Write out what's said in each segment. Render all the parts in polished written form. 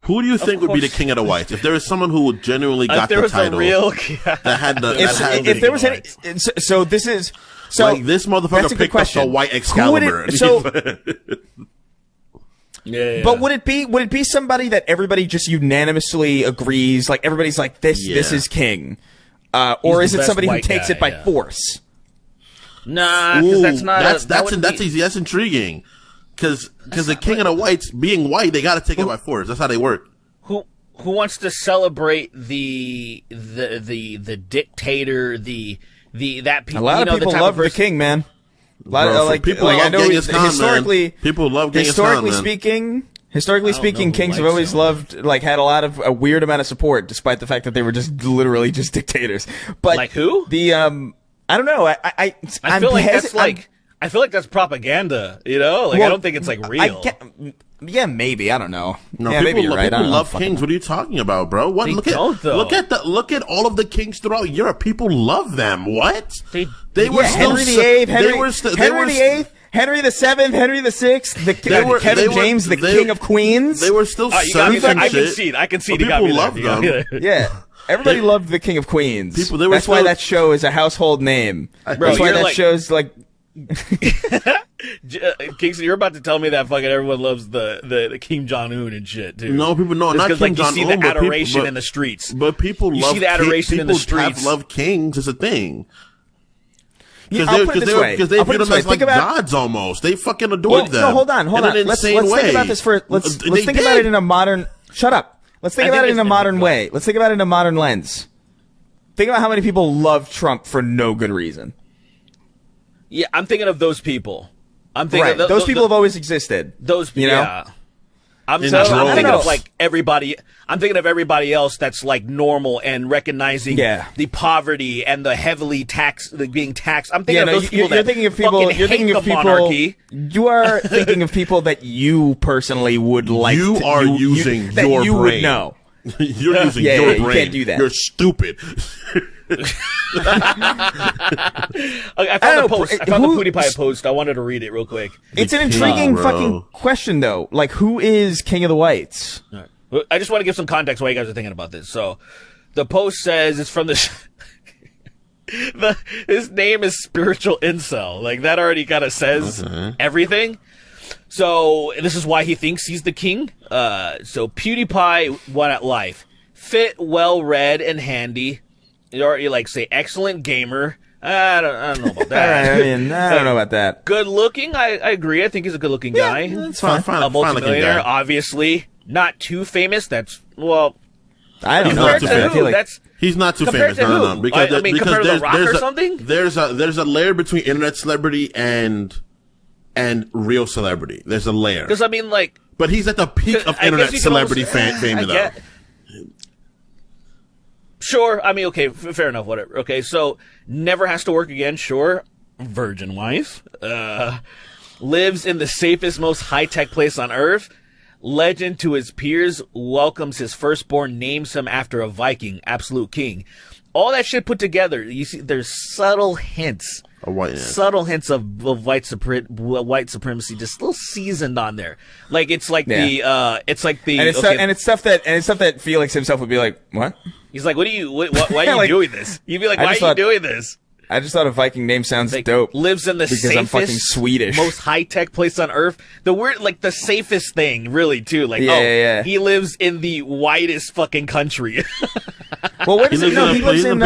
Who do you think would be the king of the whites? If there was someone who genuinely got the title, that had the, if there was any, so this is so like this motherfucker picked up the white Excalibur. Yeah. But would it be somebody that everybody just unanimously agrees, like everybody's like this is king, or is it somebody who takes it by force? Nah, because that's not. That's easy. That's intriguing. Because the king of the whites being white, they got to take it by force. That's how they work. Who wants to celebrate the dictator, that people? A lot of people love the king, man. A lot of people love I know Genghis Khan, historically, man. People love Genghis Khan, man. Historically speaking, kings have always loved, like, had a lot of a weird amount of support, despite the fact that they were just literally just dictators. But like who? I don't know. I feel like that's I feel like that's propaganda, you know? Like, I don't think it's, like, real. Yeah, maybe. I don't know. No, yeah, maybe you're right. People love kings. What are you talking about, bro? What? Look at all of the kings throughout Europe. People love them. What? They were still Henry VIII, Henry the Seventh, Henry the Sixth, Kevin James, the King of Queens. They were still serving shit. I can see. People love them. Yeah. Everybody loved the King of Queens. That's why that show is a household name. That's why that show's like. Kingston, you're about to tell me that fucking everyone loves the Kim Jong-un and shit, too. No, people know not Kim like, Jong-un. You see the adoration in the streets. But people love. You see the adoration in the streets. People love kings as a thing. Because they view them as like gods almost. They fucking adored them. No, hold on. Let's think about this for. Let's think about it in a modern. Shut up. Let's think about it in a modern way. Let's think about it in a modern lens. Think about how many people love Trump for no good reason. Yeah, I'm thinking of those people. I'm thinking those people have always existed. Those people, you know? Yeah. I'm thinking of like everybody. I'm thinking of everybody else that's like normal and recognizing the poverty and the heavily being taxed. I'm thinking of those people that thinking of people. You're thinking of people. Monarchy. You are thinking of people that you personally would like. You are using that your you brain. Would know. You're using your brain. You can't do that. You're stupid. I found the post. I found the PewDiePie post. I wanted to read it real quick. It's an intriguing fucking question, though. Like, who is King of the Whites? Right. I just want to give some context why you guys are thinking about this. So, the post says it's from the. His name is Spiritual Incel. Like, that already kind of says everything. So, this is why he thinks he's the king. So, PewDiePie won at life. Fit, well-read, and handy. Or you like say excellent gamer. I don't know about that. I don't know about that. Good looking. I agree. I think he's a good looking guy. That's fine. A multimillionaire, obviously. Not too famous. That's I don't know. He's not too famous. No. Because compared to The Rock or something. There's a layer between internet celebrity and real celebrity. There's a layer. Because but he's at the peak of internet celebrity fame though. Sure. Okay, fair enough, whatever. Okay, so never has to work again, sure. Virgin wife. Lives in the safest, most high-tech place on Earth. Legend to his peers. Welcomes his firstborn. Names him after a Viking. Absolute king. All that shit put together, you see, there's subtle hints. Subtle hints of white supremacy, just a little seasoned on there. Like, it's like and it's stuff that Felix himself would be like, what? He's like, why are you doing this? You'd be like, why are you doing this? I just thought a Viking name sounds dope. Lives in the safest, I'm fucking Swedish. most high-tech place on Earth. The safest thing, really, too. Like, he lives in the whitest fucking country. Well, where does he live? He lives in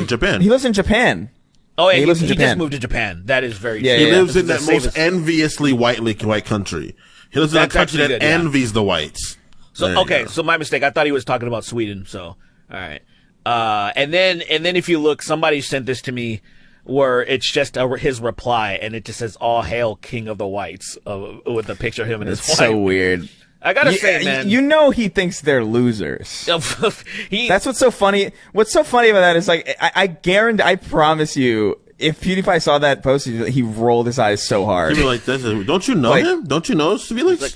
Japan. He lives in Japan. Oh, yeah, he lives in Japan. Just moved to Japan. That is very true. He lives in that most enviously white country. He lives in a country that envies the whites. So so my mistake. I thought he was talking about Sweden. So all right. And then if you look, somebody sent this to me where it's just his reply, and it just says "All hail King of the Whites" with a picture of him and his wife. So weird. I gotta say, man, you know he thinks they're losers. That's what's so funny. What's so funny about that is like I guarantee, I promise you, if PewDiePie saw that post, he rolled his eyes so hard. He'd be like, "Don't you know him? Don't you know Felix?" Like,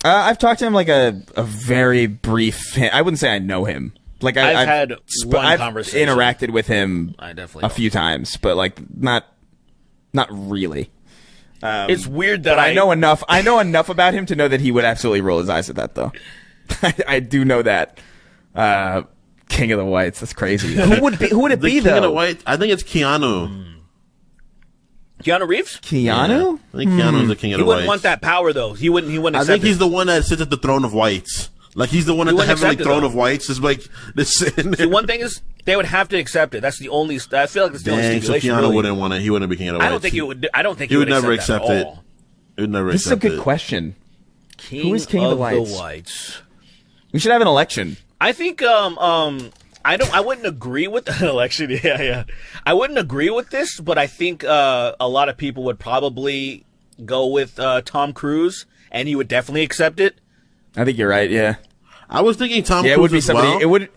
I've talked to him like a very brief. I wouldn't say I know him. Like I've had one conversation. Interacted with him a few times, but like not really. It's weird that I know enough. I know enough about him to know that he would absolutely roll his eyes at that, though. I do know that. King of the Whites. That's crazy. Who would it be though? King of the Whites. I think it's Keanu. Keanu Reeves? Keanu? Yeah. I think Keanu's the king of the Whites. He wouldn't want that power though. He wouldn't accept I think he's the one that sits at the throne of whites. Like he's the one at the heavenly throne of whites. Is like this. See, one thing is they would have to accept it. That's the only. I feel like it's the only stipulation. So Keanu really. wouldn't want it. He wouldn't be king of the whites. I don't think he would. I don't think he would never accept it. He would never. This is a good question. Who is king of the whites? We should have an election. I think. I wouldn't agree with an election. Yeah. I wouldn't agree with this, but I think a lot of people would probably go with Tom Cruise, and he would definitely accept it. I think you're right. Yeah. I was thinking Tom Cruise. It would be somebody. Well. It would.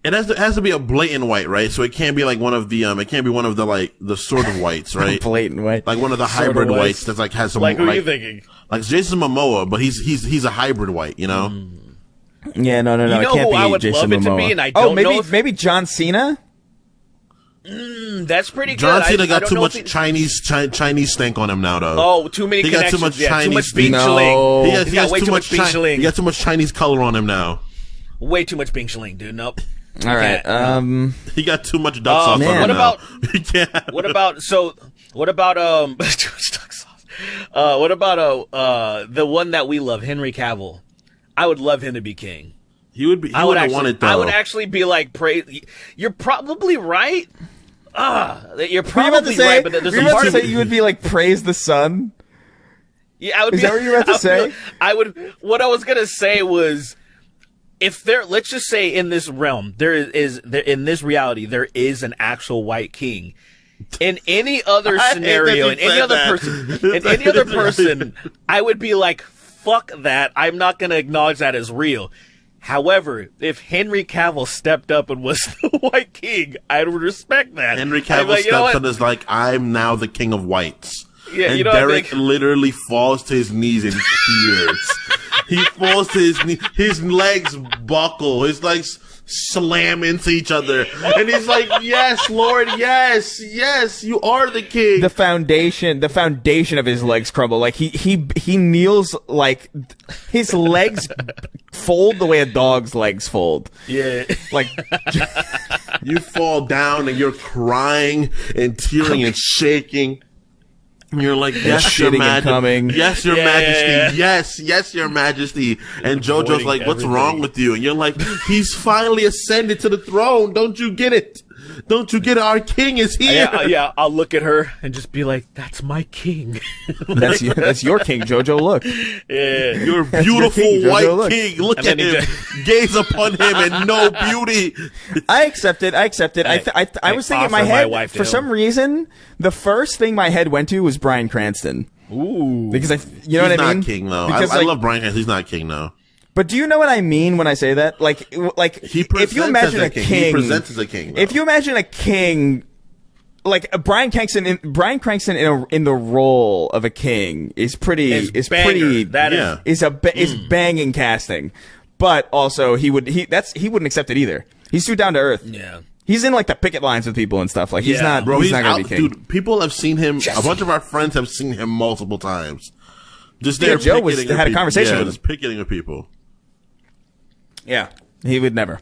It has to be a blatant white, right? So it can't be like one of the it can't be one of the like the sort of whites, right? Blatant white, like one of the hybrid whites that's like has some. Like who are you thinking? Like Jason Momoa, but he's a hybrid white, you know. Yeah, no. You know it can't who be I would Jason love Momoa. it to be, and I don't know. Maybe John Cena. That's pretty good. John Cena got too much Chinese stank on him now, though. Oh, too many connections. Got too much Chinese. Too much Bing Shilling. He got way too much Bing Shilling. He got too much Chinese color on him now. Way too much Bing Shilling, dude. Nope. All right. He got too much duck sauce on him now. What about the one that we love, Henry Cavill? I would love him to be king. He would be. I would want it though. I would actually be like, praise. You're probably right. You're probably right, but there's a part of it. You would be like, praise the sun. Yeah, I would. Is that what you were about to say? I would. What I was gonna say was, if there, let's just say in this realm, in this reality, there is an actual white king. In any other scenario, in any other person, I would be like, fuck that. I'm not gonna acknowledge that as real. However, if Henry Cavill stepped up and was the white king, I would respect that. Henry Cavill steps up and is like, I'm now the king of whites. Yeah, and Derek literally falls to his knees in tears. He falls to his knees. His legs buckle. His legs slam into each other. And he's like, yes, Lord, yes, you are the king. The foundation of his legs crumble. Like he kneels, like his legs fold the way a dog's legs fold. Yeah. Like you fall down and you're crying and tearing and shaking. And you're like, yes, your majesty. Yes, your majesty. Yes, your majesty. And JoJo's like, what's wrong with you? And you're like, he's finally ascended to the throne. Don't you get it? Don't you get it? Our king is here. Yeah, I'll look at her and just be like, that's my king. That's your king, JoJo. Look. Yeah. Your beautiful white king. Look at him. Gaze upon him and no beauty. I accept it. I was thinking in my head, for some reason, the first thing my head went to was Bryan Cranston. Ooh. Because you know what I mean? He's not king, though. Because, I love Bryan Cranston. He's not king, though. But do you know what I mean when I say that? Like if you imagine a king, he presents as a king. Though. If you imagine a king, like Bryan Cranston in the role of a king is banging casting. But also he wouldn't accept it either. He's too down to earth. Yeah. He's in like the picket lines with people and stuff. Like he's not gonna be king. Dude, people have seen him. A bunch of our friends have seen him multiple times. Just there, Joe had a conversation with him. Just picketing with people. Yeah, he would never.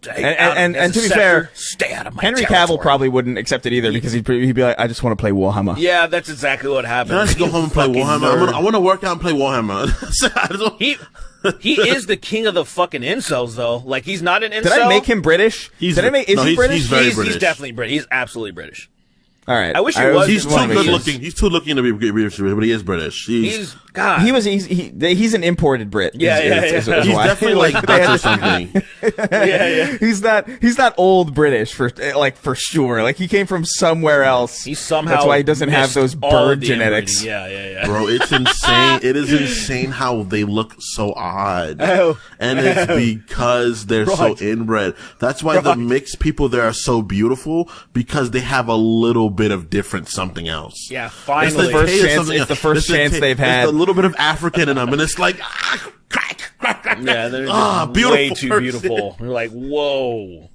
And to be fair, stay out of my Henry Cavill probably wouldn't accept it either because he'd be like, I just want to play Warhammer. Yeah, that's exactly what happened. Can I just go home and play Warhammer? I want to work out and play Warhammer. He is the king of the fucking incels, though. Like, he's not an incel. Did I make him British? Is he British? He's very British. He's definitely British. He's absolutely British. All right. I wish he was. He's too good looking. He's too looking to be British, but he is British. He's God. He's an imported Brit. Yeah. He's definitely like Dutch or something. Yeah. He's not old British for sure. Like he came from somewhere else. He somehow that's why he doesn't have those bird genetics. Yeah. Bro, it's insane. It is insane how they look so odd. Oh. And it's because they're so inbred. That's why the mixed people there are so beautiful, because they have a little bit of different something else. Yeah, finally. It's the first chance they've had. It's a little bit of African in them, and it's like, yeah, they're beautiful way too beautiful. You're like, whoa.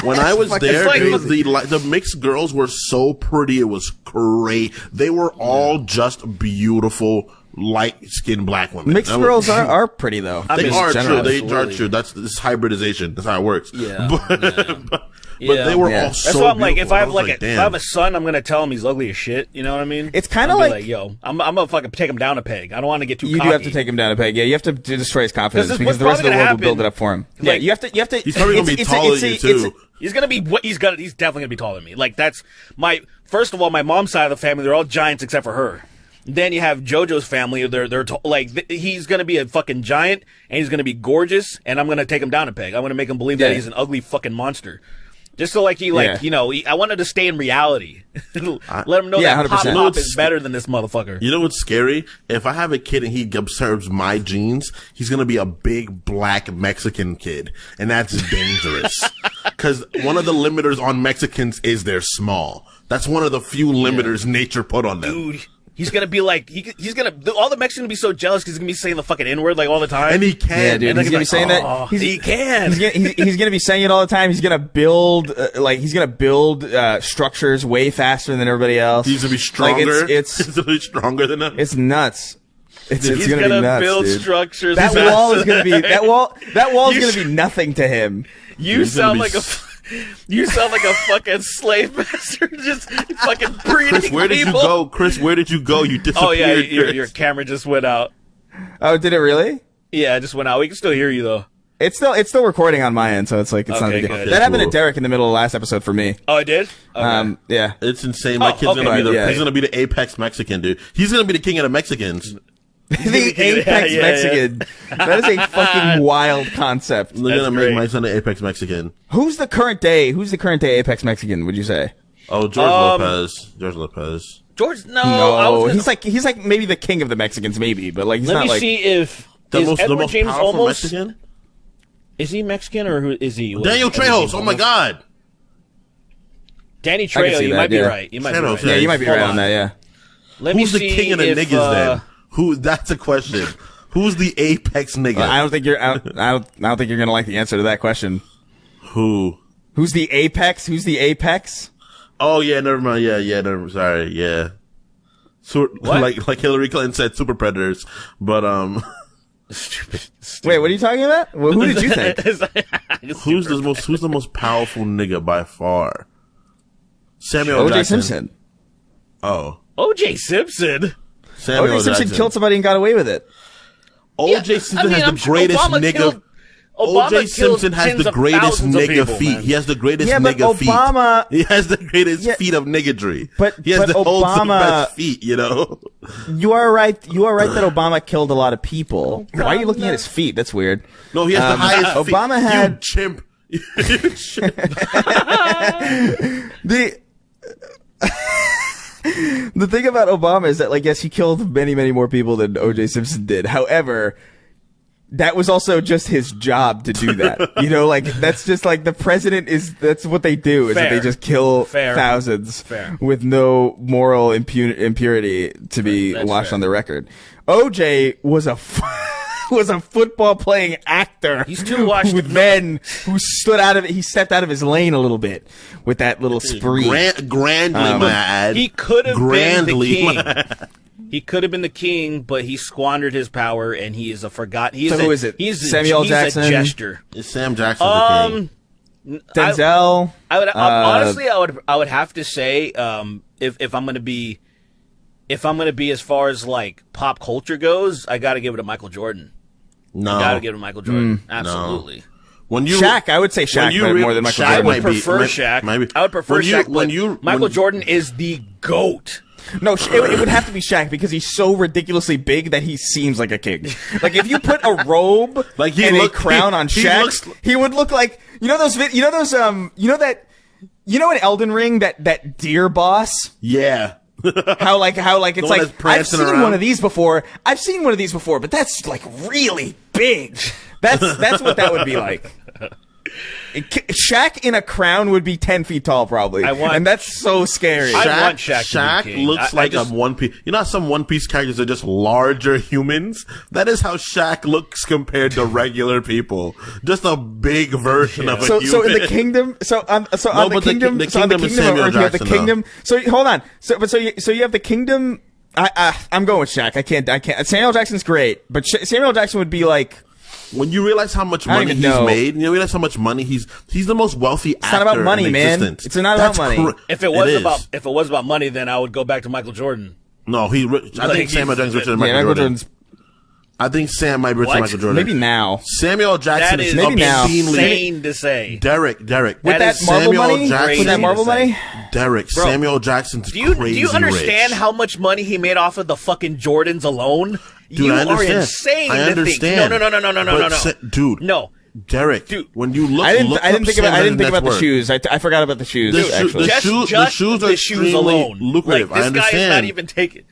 When I was there, the mixed girls were so pretty. It was great. They were all just beautiful light-skinned black women. Mixed girls are pretty though. They are true. They are true. That's this hybridization. That's how it works. Yeah. But they were all so. That's why I'm like, if I have beautiful. if I have a son, I'm gonna tell him he's ugly as shit. You know what I mean? It's kind of like, yo, I'm gonna fucking take him down a peg. I don't want to get too. You cocky. do have to take him down a peg. Yeah, you have to destroy his confidence because the what's rest of the probably world gonna will build it up for him. Like, You have to. He's probably gonna be taller than you too. He's gonna be what he's definitely gonna be taller than me. Like that's my first of all, my mom's side of the family, they're all giants except for her. Then you have JoJo's family. He's gonna be a fucking giant and he's gonna be gorgeous, and I'm gonna take him down a peg. I'm gonna make him believe that he's an ugly fucking monster. Just so I wanted to stay in reality. Let him know that 100%. Pop is better than this motherfucker. You know what's scary? If I have a kid and he observes my genes, he's gonna be a big black Mexican kid, and that's dangerous. Because one of the limiters on Mexicans is they're small. That's one of the few limiters nature put on them. Dude. He's gonna be like, he's gonna, all the Mexicans gonna be so jealous because he's gonna be saying the fucking N-word like all the time. And he can. Yeah, dude. And He's gonna be saying that. He can. He's gonna be saying it all the time. He's gonna build, structures way faster than everybody else. He's gonna be stronger. Like it's he's gonna be stronger than them. It's nuts. He's gonna be nuts, build dude. structures. That wall is gonna be that wall is gonna be nothing to him. You sound like a fucking slave master, just fucking breeding Chris, where did you go? Chris, where did you go? You disappeared. Oh yeah, your camera just went out. Oh, did it really? Yeah, it just went out. We can still hear you though. It's still recording on my end, so it's like it's not a big deal. Okay, that happened to Derek in the middle of the last episode for me. Oh, it did. Okay. Yeah, it's insane. My kid's gonna be he's gonna be the apex Mexican dude. He's gonna be the king of the Mexicans. The apex Mexican. That is a fucking wild concept. They're gonna make my son an apex Mexican. Who's the current day apex Mexican? Would you say? Oh, George Lopez. George, no. He's like maybe the king of the Mexicans, maybe, but like he's not like. Let me see if the most James powerful almost Mexican. Is he Mexican or who is he? Daniel Trejos. Oh my God. Danny Trejo. You might be right. You might be right. Yeah, you might be right on that. Yeah. Who's the king of the niggas then? That's a question. Who's the apex nigga? I don't think you're gonna like the answer to that question. Who's the apex? Oh yeah, never mind. Yeah, sorry. Yeah. Like Hillary Clinton said, super predators. But Stupid. Wait, what are you talking about? Well, who did you think? Who's the most powerful nigga by far? Samuel Jackson. O.J. Simpson. Oh. O.J. Simpson. O.J. Simpson killed somebody and got away with it. O.J. Simpson has the greatest nigga. O.J. Simpson has the greatest nigga feet. He has the greatest nigga feet. He has the greatest feet of niggadry. But he has the best feet, you know? You are right that Obama killed a lot of people. Why are you looking at his feet? That's weird. No, he has the highest feet. Obama had... You chimp. The thing about Obama is that, like, yes, he killed many, many more people than O.J. Simpson did. However, that was also just his job to do that. You know, like, that's just like the president that's what they do, is that they just kill thousands with no moral impurity to be washed on the record. O.J. was a football playing actor. He's too washed. Who stepped out of his lane a little bit with that little spree. Grandly, my ad. He could have been the king. He could have been the king, but he squandered his power, and he is a forgotten. Who is it? Samuel Jackson. A jester. Is Sam Jackson the king? Denzel. Honestly, I would have to say, if I'm gonna be as far as like pop culture goes, I got to give it to Michael Jordan. No, I got to give it to Michael Jordan. Absolutely. No. Shaq, I would say Shaq more than Michael Jordan. I would prefer Shaq. I would prefer Shaq. Michael Jordan is the GOAT. No, it would have to be Shaq because he's so ridiculously big that he seems like a king. Like if you put a robe and a crown on Shaq, he would look like in Elden Ring that deer boss. Yeah. How it's like I've seen one of these before, but that's like really big. That's what that would be like. Shaq in a crown would be 10 feet tall, probably. And that's so scary. I want Shaq. Shaq looks like a One Piece. You know how some One Piece characters are just larger humans? That is how Shaq looks compared to regular people. Just a big version of a human. So in the kingdom, on the kingdom of Earth, you have the kingdom. So hold on. So you have the kingdom I'm going with Shaq. I can't. Samuel Jackson's great, but Samuel Jackson would be like. When you realize how much money he's made, you realize how much money he's the most wealthy actor. It's not about money, man. It's not about money. If it was about money, then I would go back to Michael Jordan. No, I think Samuel Jackson's richer than Michael Jordan. I think Sam might be richer than Michael Jordan. Maybe now. Samuel Jackson is maybe now. Insane to say. Derek. With that Marvel money? Derek, bro, Samuel Jackson's crazy rich. Do you understand how much money he made off of the fucking Jordans alone? Dude, you I understand. are insane. I understand. No. Dude. No. Derek, dude, when you look, I didn't think about the shoes. I forgot about the shoes. The shoes alone, lucrative. Like, this I understand. guy is not even taking.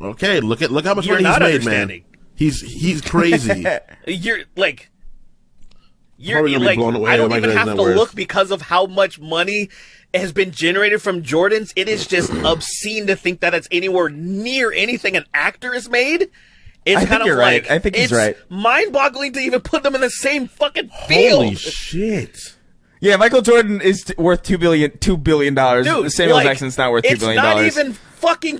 Okay, look how much money he's made, man. He's crazy. You're like, I don't even have to look because of how much money has been generated from Jordans. It is just obscene to think that it's anywhere near anything an actor has made. It's kind of right. I think he's right. It's mind-boggling to even put them in the same fucking field. Holy shit. Yeah, Michael Jordan is worth $2 billion. Dude, Samuel Jackson's not worth $2 billion. It's not even fucking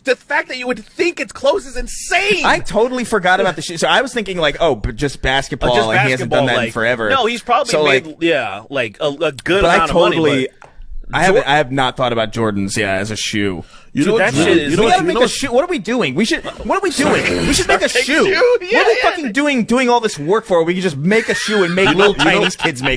the fact that you would think it's close is insane. I totally forgot about the shoes. So I was thinking but just basketball, and he hasn't done that in forever. No, he's probably made a good amount of money. I have not thought about Jordans, as a shoe. We gotta make a shoe. What are we doing? What are we doing? We should make a shoe. What are we fucking doing all this work for? We can just make a shoe and make little Chinese kids make it.